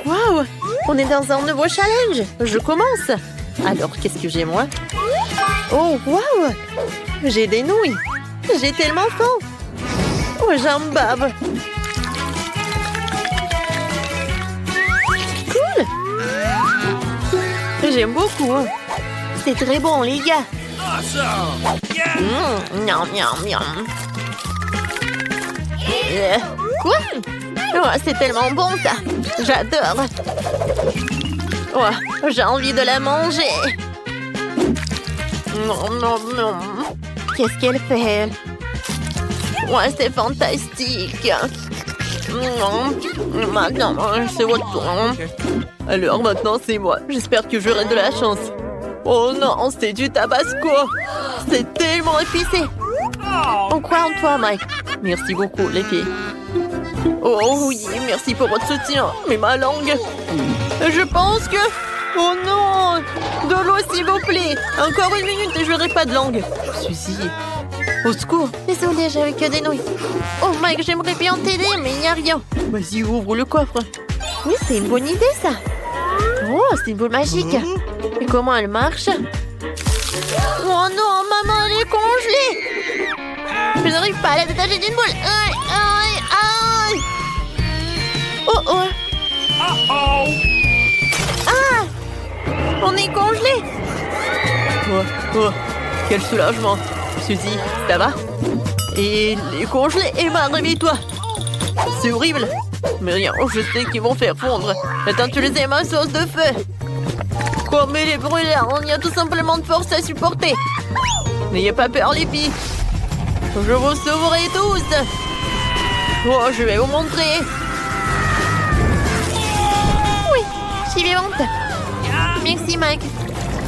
Waouh! On est dans un nouveau challenge! Je commence! Alors, qu'est-ce que j'ai, moi? Oh, waouh! J'ai des nouilles! J'ai tellement faim! Oh, j'en bave! Cool! J'aime beaucoup! C'est très bon, les gars! Miam, miam, miam! Quoi? Oh, c'est tellement bon, ça! J'adore! Oh, j'ai envie de la manger! Non, non, non! Qu'est-ce qu'elle fait? Ouais, c'est fantastique! Maintenant, c'est votre tour. Alors maintenant, c'est moi. J'espère que j'aurai de la chance. Oh non, c'est du tabasco! C'est tellement épicé! On croit en toi, Mike. Merci beaucoup, les filles. Oh oui, merci pour votre soutien. Mais ma langue... Je pense que... Oh non! De l'eau, s'il vous plaît! Encore 1 minute et je n'aurai pas de langue. Suzy. Au secours! Désolée, j'avais que des nouilles. Oh Mike, j'aimerais bien t'aider, mais il n'y a rien. Vas-y, ouvre le coffre. Oui, c'est une bonne idée, ça. Oh, c'est une boule magique. Et comment elle marche? Oh non, maman, elle est congelée! Je n'arrive pas à la détacher d'une boule. Aïe, aïe, aïe! Oh oh! Ah! On est congelé! Oh, oh, quel soulagement! Suzy, ça va? Et les congelés, Emma, réveille-toi! C'est horrible! Mais rien, je sais qu'ils vont faire fondre. Attends, tu les aimes ma sauce de feu! Comme elle est brûlée, on y a tout simplement de force à supporter! N'ayez pas peur, les filles! Je vous sauverai tous! Oh, je vais vous montrer! Oui, je suis vivante! Merci, Mike!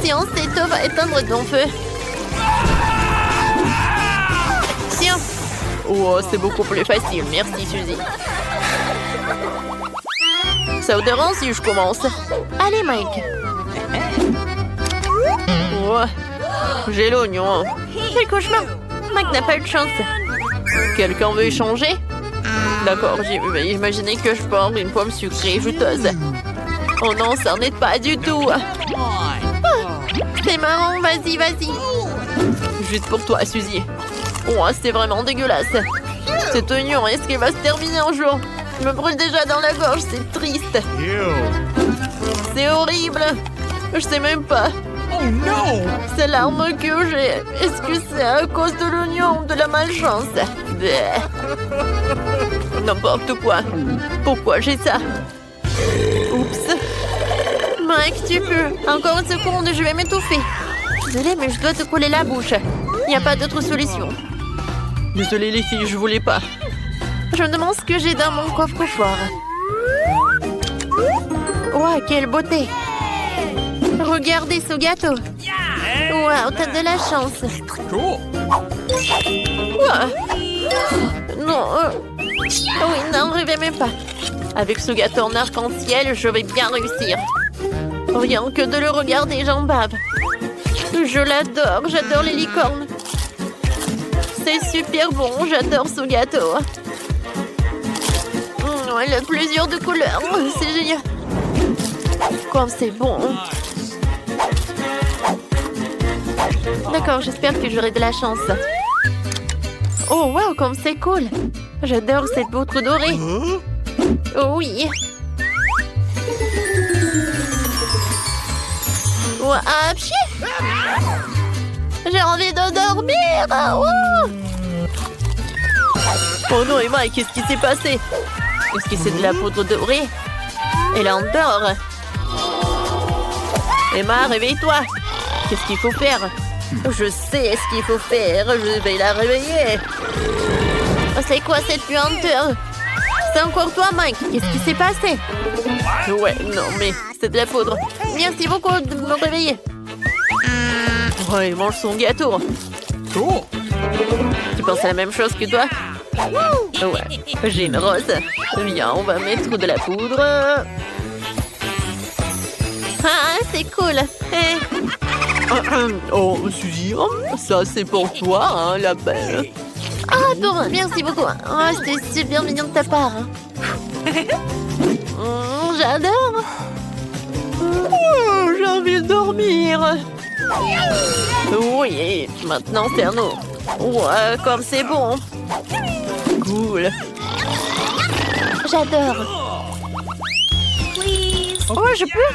Tiens, cette eau va éteindre ton feu! Tiens! Oh, c'est beaucoup plus facile, merci, Suzy! Ça vous dérange si je commence? Allez, Mike! Oh, j'ai l'oignon! Quel cauchemar! Mike n'a pas eu de chance. Quelqu'un veut échanger? D'accord, j'imaginais que je porte une pomme sucrée juteuse. Oh non, ça n'en est pas du tout. Ah, c'est marrant, vas-y, vas-y. Juste pour toi, Suzy. Oh, c'est vraiment dégueulasse. Cet oignon, est-ce qu'il va se terminer un jour? Je me brûle déjà dans la gorge, c'est triste. C'est horrible. Je sais même pas. Oh non! C'est l'arme que j'ai. Est-ce que c'est à cause de l'oignon ou de la malchance? N'importe quoi. Pourquoi j'ai ça? Oups. Mike, tu peux. Encore 1 seconde, je vais m'étouffer. Désolée, mais je dois te coller la bouche. Il n'y a pas d'autre solution. Désolée, les filles, je voulais pas. Je me demande ce que j'ai dans mon coffre-fort. Ouah, quelle beauté! Regardez ce gâteau. Waouh, t'as de la chance. Cool. Ouah. Non. Oui, non, rêvez même pas. Avec ce gâteau en arc-en-ciel, je vais bien réussir. Rien que de le regarder, j'en bave. Je l'adore, j'adore les licornes. C'est super bon, j'adore ce gâteau. Il a plusieurs de couleurs, c'est génial. Comme c'est bon. D'accord, j'espère que j'aurai de la chance. Oh, wow, comme c'est cool. J'adore cette poutre dorée. Oh oui. Ouah, pchi. J'ai envie de dormir. Oh, oh non, Emma, qu'est-ce qui s'est passé? Est-ce que c'est de la poudre dorée? Elle endort. Emma, réveille-toi. Qu'est-ce qu'il faut faire? Je sais ce qu'il faut faire. Je vais la réveiller. C'est quoi cette puanteur? C'est encore toi, Mike. Qu'est-ce qui s'est passé? Ouais, non, mais c'est de la poudre. Merci beaucoup de me réveiller. Oh, il mange son gâteau. Cool. Tu penses à la même chose que toi? Ouais, j'ai une rose. Viens, on va mettre de la poudre. Ah, c'est cool. Hey. Oh, Suzy, ça c'est pour toi, hein, la belle. Ah, bon, merci beaucoup. Ah, c'était super mignon de ta part. j'adore. Oh, j'ai envie de dormir. Oui, maintenant c'est à nous. Ouais, comme c'est bon. Cool. J'adore. Oh, je peux?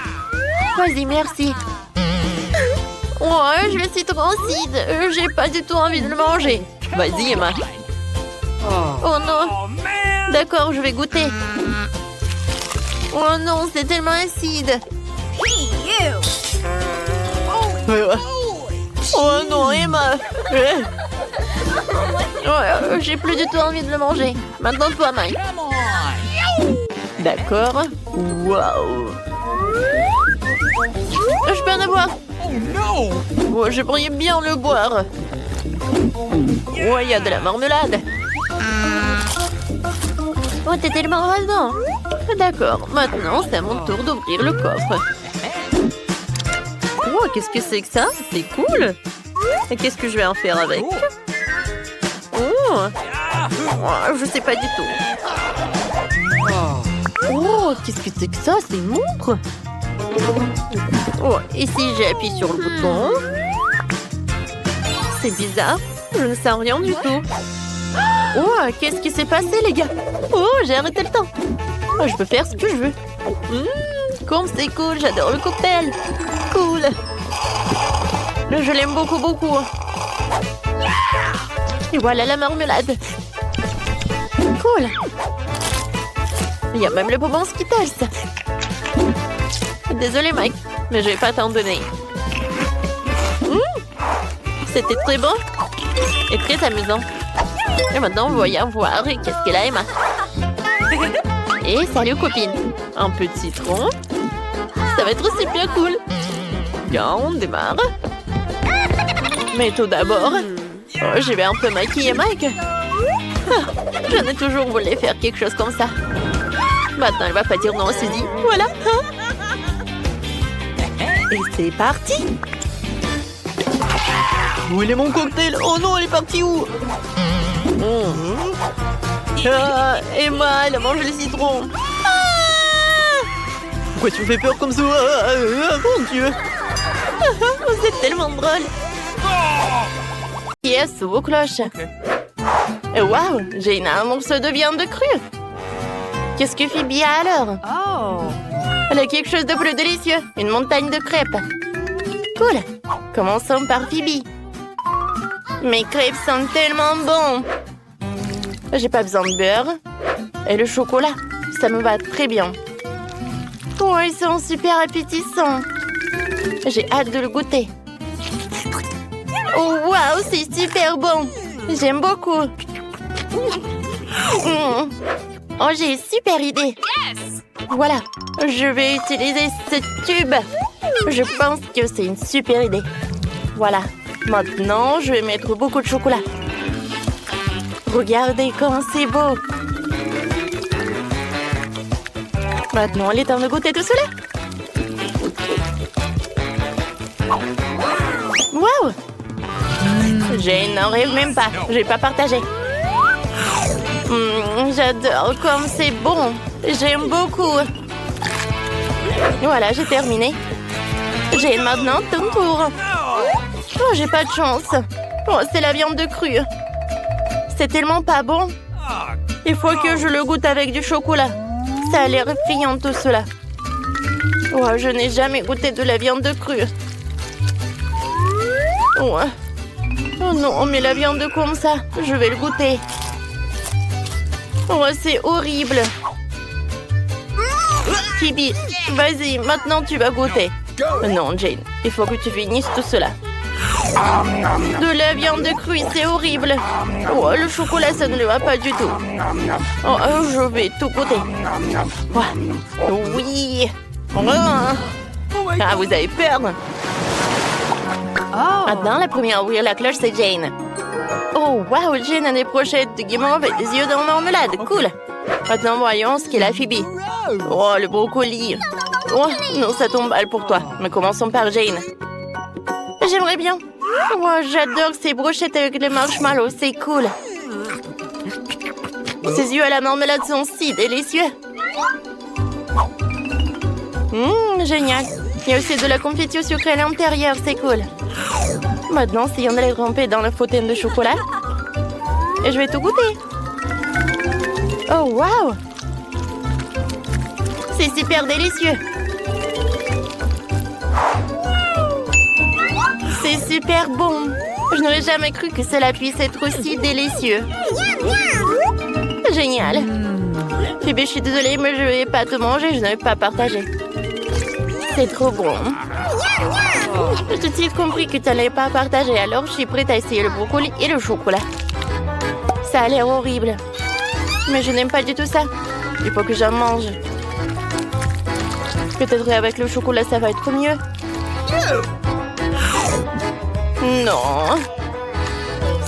Vas-y, merci. Ouais, je le suis trop acide. J'ai pas du tout envie de le manger. Vas-y, Emma. Oh non. D'accord, je vais goûter. Oh non, c'est tellement acide. Oh non, Emma. Ouais, j'ai plus du tout envie de le manger. Maintenant, toi, Mike. D'accord. Waouh. Je peux en avoir. Oh, je pourrais bien le boire. Ouais, il y a de la marmelade. Oh, t'es tellement rasant. D'accord, maintenant c'est à mon tour d'ouvrir le coffre. Oh, qu'est-ce que c'est que ça? C'est cool. Et qu'est-ce que je vais en faire avec? Oh, je sais pas du tout. Oh, qu'est-ce que c'est que ça? C'est une montre? Oh, et si j'appuie sur le bouton? C'est bizarre, je ne sens rien du tout. Oh, qu'est-ce qui s'est passé, les gars? Oh, j'ai arrêté le temps. Oh, je peux faire ce que je veux. Comme c'est cool, j'adore le cocktail. Cool. Je l'aime beaucoup, beaucoup. Et voilà la marmelade. Cool. Il y a même le bonbon Skittles. Désolé, Mike, mais je vais pas t'en donner. C'était très bon et très amusant. Et maintenant, voyons voir qu'est-ce qu'elle a, Emma. Et salut, copine. Un peu de citron. Ça va être super cool. Bien, on démarre. Mais tout d'abord, je vais un peu maquiller Mike. J'en ai toujours voulu faire quelque chose comme ça. Maintenant, elle va pas dire non, on s'est dit. Voilà. Et c'est parti. Où est mon cocktail? Oh non, elle est partie où? Emma, elle a mangé le citron. Pourquoi tu me fais peur comme ça? Mon Dieu. C'est tellement drôle. Yes, aux cloches. Waouh, j'ai un morceau de viande crue. Qu'est-ce que Phoebe a alors? Elle a quelque chose de plus délicieux. Une montagne de crêpes. Cool. Commençons par Phoebe. Mes crêpes sont tellement bons. J'ai pas besoin de beurre. Et le chocolat, ça me va très bien. Oh, ils sont super appétissants. J'ai hâte de le goûter. Oh, waouh, c'est super bon. J'aime beaucoup. Oh, j'ai une super idée. Voilà, je vais utiliser ce tube. Je pense que c'est une super idée. Voilà, maintenant, je vais mettre beaucoup de chocolat. Regardez comme c'est beau. Maintenant, il est temps de goûter tout cela. Waouh! Je n'en rêve même pas. Je vais pas partager. J'adore comme c'est bon. J'aime beaucoup. Voilà, j'ai terminé. J'ai maintenant ton tour. Oh, j'ai pas de chance. Oh, c'est la viande de crue. C'est tellement pas bon. Il faut que je le goûte avec du chocolat. Ça a l'air friand tout cela. Oh, je n'ai jamais goûté de la viande de crue. Oh. Oh non, mais la viande comme ça, je vais le goûter. Oh, c'est horrible. Phoebe, vas-y, maintenant tu vas goûter. Non, Jane, il faut que tu finisses tout cela. De la viande de crue, c'est horrible. Oh, le chocolat, ça ne le va pas du tout. Oh, je vais tout goûter. Oh, oui. Ah, vous avez peur? Maintenant, la première à ouvrir la cloche, c'est Jane. Oh, waouh, Jane a des brochettes de guimauve et des yeux dans la marmelade. Cool. Maintenant, voyons ce qu'est la Phoebe. Oh, le brocoli. Oh, non, ça tombe mal pour toi. Mais commençons par Jane. J'aimerais bien. Oh, j'adore ces brochettes avec les marshmallows. C'est cool. Ces yeux à la marmelade sont si délicieux. Génial. Il y a aussi de la confiture sucrée à l'intérieur, c'est cool. Maintenant, essayons de les tremper dans le fontaine de chocolat. Et je vais tout goûter. Oh, waouh! C'est super délicieux. C'est super bon. Je n'aurais jamais cru que cela puisse être aussi délicieux. Génial. Phoebe, je suis désolée, mais je ne vais pas te manger, je ne vais pas partager. C'est trop bon. J'ai tout de suite compris que tu n'allais pas partager, alors je suis prête à essayer le brocoli et le chocolat. Ça a l'air horrible. Mais je n'aime pas du tout ça. Il faut que j'en mange. Peut-être avec le chocolat, ça va être mieux. Non.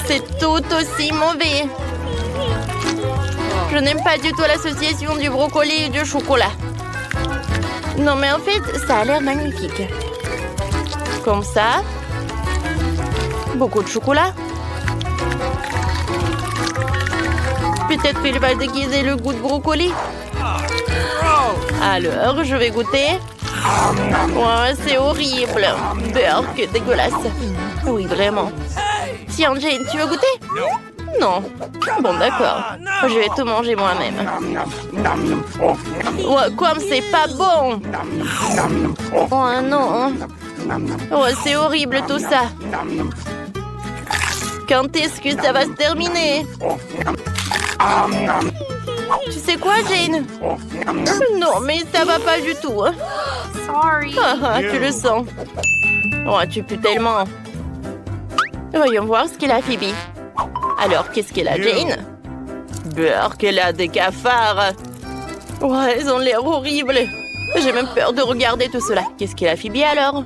C'est tout aussi mauvais. Je n'aime pas du tout l'association du brocoli et du chocolat. Non, mais en fait, ça a l'air magnifique. Comme ça. Beaucoup de chocolat. Peut-être qu'il va déguiser le goût de brocoli. Alors, je vais goûter. Oh, c'est horrible. Beurre, que dégueulasse. Oui, vraiment. Tiens, Jane, tu veux goûter? Non. Bon, d'accord. Je vais tout manger moi-même. Oh, comme c'est pas bon. Oh non. Oh, c'est horrible tout ça. Quand est-ce que ça va se terminer? Tu sais quoi, Jane? Non, mais ça va pas du tout. Sorry. Tu le sens. Oh, tu pues tellement. Voyons voir ce qu'elle a, Phoebe. Alors, qu'est-ce qu'elle a, Jane? Beurre, qu'elle a des cafards. Ouais, ils ont l'air horribles. J'ai même peur de regarder tout cela. Qu'est-ce qu'elle a, Phoebe, alors?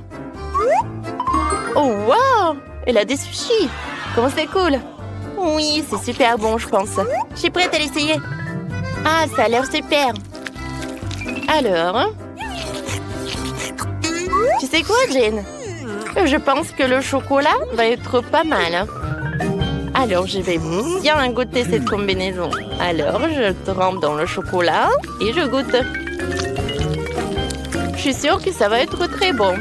Oh, wow! Elle a des sushis. Comment c'est cool. Oui, c'est super bon, je pense. Je suis prête à l'essayer. Ah, ça a l'air super. Alors? Tu sais quoi, Jane? Je pense que le chocolat va être pas mal. Alors, je vais bien goûter cette combinaison. Alors, je trempe dans le chocolat et je goûte. Je suis sûre que ça va être très bon.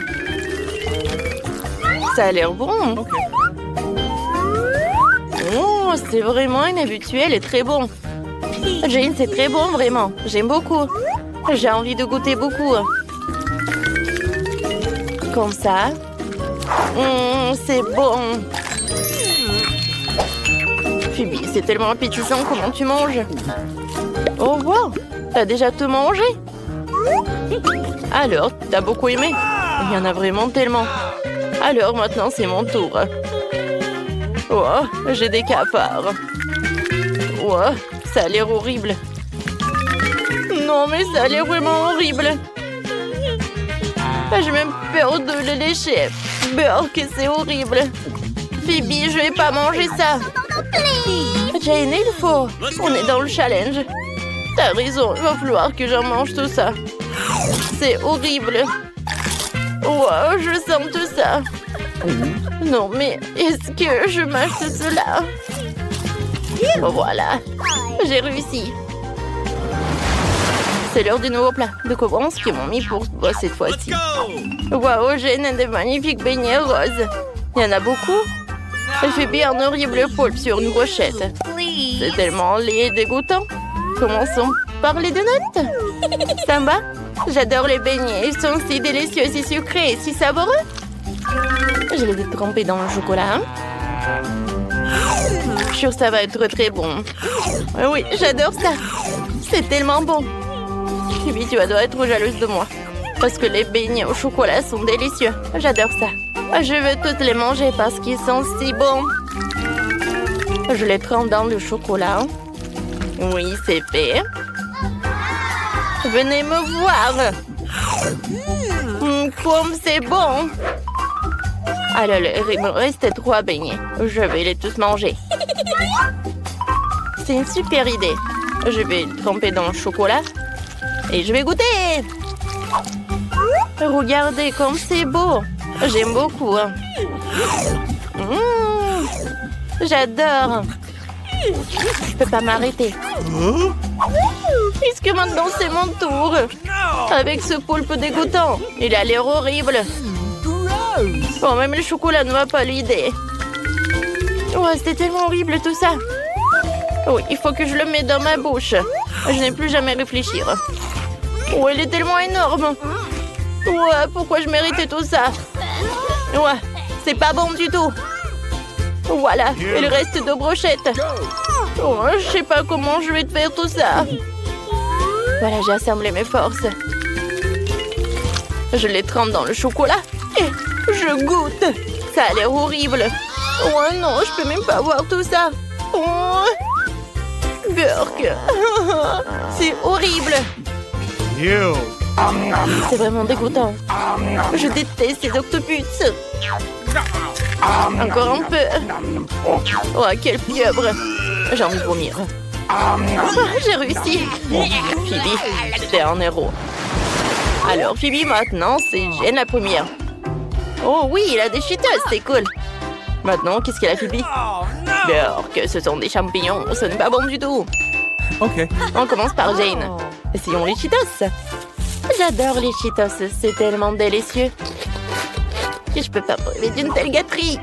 Ça a l'air bon. Oh, c'est vraiment inhabituel et très bon. Jane, c'est très bon, vraiment. J'aime beaucoup. J'ai envie de goûter beaucoup. Comme ça. C'est bon. Phoebe, c'est tellement appétissant. Comment tu manges? Oh, wow! T'as déjà tout mangé? Alors, t'as beaucoup aimé? Il y en a vraiment tellement. Alors, maintenant, c'est mon tour. Oh, j'ai des cafards. Oh, ça a l'air horrible. Non, mais ça a l'air vraiment horrible. J'ai même peur de le lécher. Beurre, que c'est horrible. Phoebe, je vais pas manger ça. Jane, il faut. On est dans le challenge. T'as raison, il va falloir que j'en mange tout ça. C'est horrible. Wow, je sens tout ça. Non, mais est-ce que je mange tout cela? Voilà, j'ai réussi. C'est l'heure du nouveau plat. De quoi bon ce qu'ils m'ont mis pour toi cette fois-ci? Waouh, Jane, des magnifiques beignets roses. Il y en a beaucoup. Elle fait bien un horrible poulpe sur une brochette. C'est tellement laid et dégoûtant. Commençons par les donuts. Ça va? J'adore les beignets. Ils sont si délicieux, si sucrés et si savoureux. Je les ai trempés dans le chocolat. Je suis sûre que ça va être très bon. Oui, j'adore ça. C'est tellement bon. Phoebe, tu dois être jalouse de moi. Parce que les beignets au chocolat sont délicieux. J'adore ça. Je veux toutes les manger parce qu'ils sont si bons. Je les trempe dans le chocolat. Oui, c'est fait. Venez me voir. Comme c'est bon. Alors, il me reste 3 beignets. Je vais les tous manger. C'est une super idée. Je vais les tremper dans le chocolat. Et je vais goûter. Regardez comme c'est beau. J'aime beaucoup. J'adore. Je peux pas m'arrêter. Puisque maintenant c'est mon tour. Avec ce poulpe dégoûtant. Il a l'air horrible. Bon, même le chocolat ne va pas l'aider. Ouais, c'était tellement horrible tout ça. Oui, il faut que je le mette dans ma bouche. Je n'ai plus jamais réfléchir. Oh, il est tellement énorme. Ouais, pourquoi je méritais tout ça? Ouais, c'est pas bon du tout. Voilà, il reste 2 brochettes. Oh, je sais pas comment je vais te faire tout ça. Voilà, j'ai assemblé mes forces. Je les trempe dans le chocolat et je goûte. Ça a l'air horrible. Oh non, je peux même pas voir tout ça. Oh, Burk. C'est horrible. C'est vraiment dégoûtant. Je déteste ces octopus. Encore un peu. Oh, quelle fièvre. J'ai envie de vomir. J'ai réussi. Phoebe, t'es un héros. Alors, Phoebe, maintenant, c'est Jane la première. Oh oui, il a des Cheetos, c'est cool. Maintenant, qu'est-ce qu'il a, Phoebe? Burk, ce sont des champignons, ce n'est pas bon du tout. Ok. On commence par Jane. Essayons les Cheetos. J'adore les Cheetos, c'est tellement délicieux. Que je peux pas rêver d'une telle gâterie.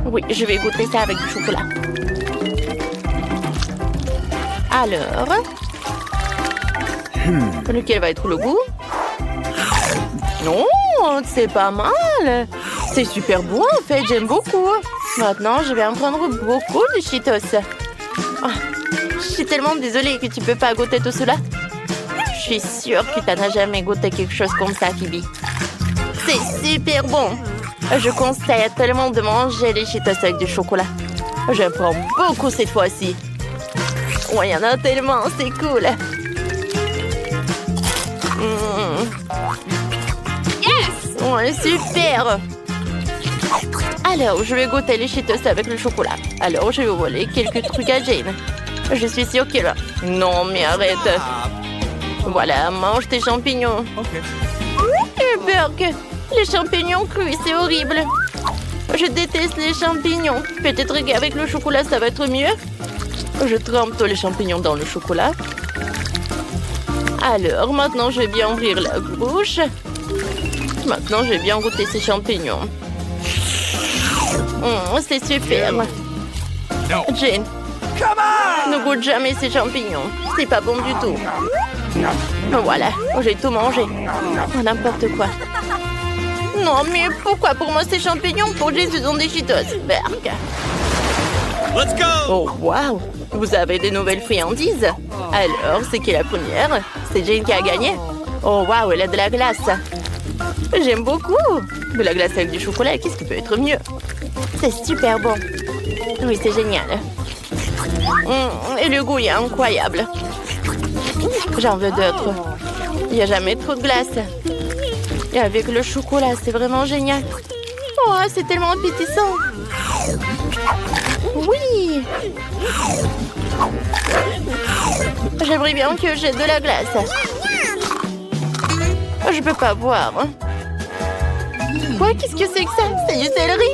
Oui, je vais goûter ça avec du chocolat. Alors, lequel va être le goût? Non, c'est pas mal. C'est super bon en fait, j'aime beaucoup. Maintenant, je vais en prendre beaucoup de Cheetos. Oh, je suis tellement désolée que tu peux pas goûter tout cela. Je suis sûre que tu n'as jamais goûté quelque chose comme ça, Phoebe. C'est super bon. Je conseille à tout le monde de manger les Cheetos avec du chocolat. J'en prends beaucoup cette fois-ci. Ouais, il y en a tellement, c'est cool. Yes! Ouais, super. Alors, je vais goûter les Cheetos avec le chocolat. Alors, je vais voler quelques trucs à Jane. Je suis sûre qu'elle... Non, mais arrête. Voilà, mange tes champignons. Ok. Et Burk, les champignons crus, c'est horrible. Je déteste les champignons. Peut-être qu'avec le chocolat, ça va être mieux. Je trempe tous les champignons dans le chocolat. Alors, maintenant, je vais bien ouvrir la bouche. Maintenant, je vais bien goûter ces champignons. C'est super. Jane, ne goûte jamais ces champignons. C'est pas bon du tout. Voilà, j'ai tout mangé. N'importe quoi. Non, mais pourquoi pour moi ces champignons? Pour Jésus, ce sont des Cheetos. Berk. Let's go! Oh, waouh! Vous avez des nouvelles friandises? Alors, c'est qui la première? C'est Jane qui a gagné? Oh, waouh, elle a de la glace. J'aime beaucoup. De la glace avec du chocolat, qu'est-ce qui peut être mieux? C'est super bon. Oui, c'est génial. Et le goût est incroyable. J'en veux d'autres. Il n'y a jamais trop de glace. Et avec le chocolat, c'est vraiment génial. Oh, c'est tellement appétissant. Oui. J'aimerais bien que j'ai de la glace. Je peux pas boire. Quoi? Qu'est-ce que c'est que ça? C'est du céleri?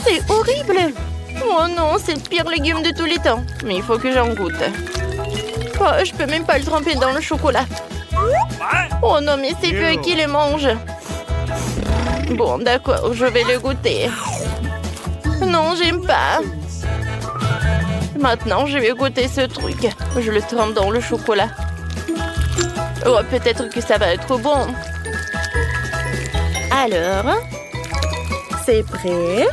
C'est horrible. Oh non, c'est le pire légume de tous les temps. Mais il faut que j'en goûte. Oh, je peux même pas le tremper dans le chocolat. Oh non, mais c'est eux qui les mangent. Bon, d'accord, je vais le goûter. Non, j'aime pas. Maintenant, je vais goûter ce truc. Je le trempe dans le chocolat. Oh, peut-être que ça va être bon. Alors, c'est prêt.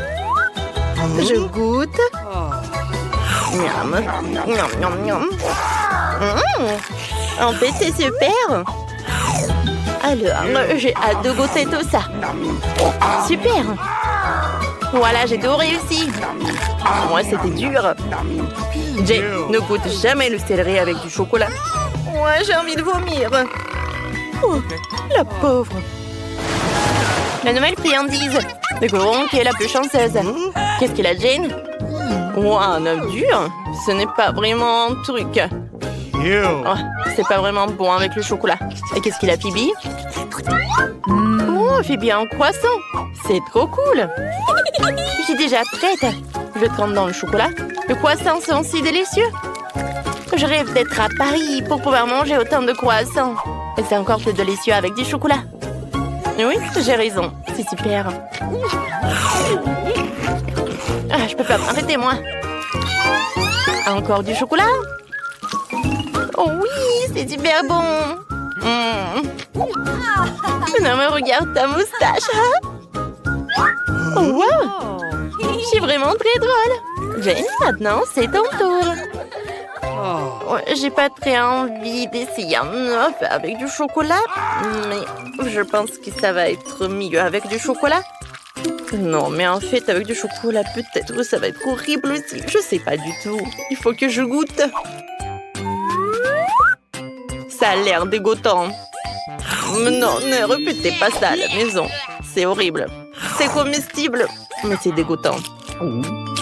Je goûte. Miam. Miam, miam, miam. En fait, c'est super. Alors, j'ai hâte de goûter tout ça. Super. Voilà, j'ai tout réussi. Moi, c'était dur. Jay, ne goûte jamais le céleri avec du chocolat. Ouais, j'ai envie de vomir. Oh, la pauvre. La nouvelle friandise. Découvrons qui est la plus chanceuse. Qu'est-ce qu'il a, Jane? Wow, un œuf dur. Ce n'est pas vraiment un truc. Oh, c'est pas vraiment bon avec le chocolat. Et qu'est-ce qu'il a, Phoebe? Oh, Phoebe a un croissant. C'est trop cool. Je suis déjà prête. Je trempe dans le chocolat. Le croissant, c'est aussi délicieux. Je rêve d'être à Paris pour pouvoir manger autant de croissants. Et c'est encore plus délicieux avec du chocolat. Oui, j'ai raison. C'est super. Ah, je peux pas m'arrêter, moi. Encore du chocolat? Oh oui, c'est super bon. Non, mais regarde ta moustache. Oh, wow. Je suis vraiment très drôle. Jane, maintenant, c'est ton tour. Ouais, j'ai pas très envie d'essayer un œuf avec du chocolat, mais je pense que ça va être mieux avec du chocolat. Non, mais en fait, avec du chocolat, peut-être ça va être horrible aussi. Je sais pas du tout. Il faut que je goûte. Ça a l'air dégoûtant. Non, ne répétez pas ça à la maison. C'est horrible. C'est comestible, mais c'est dégoûtant.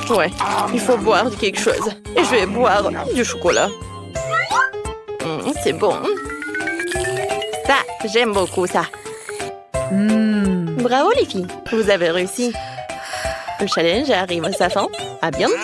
Ouais, il faut boire quelque chose. Et je vais boire du chocolat. C'est bon. Ça, j'aime beaucoup ça. Bravo les filles, vous avez réussi. Le challenge arrive à sa fin. À bientôt.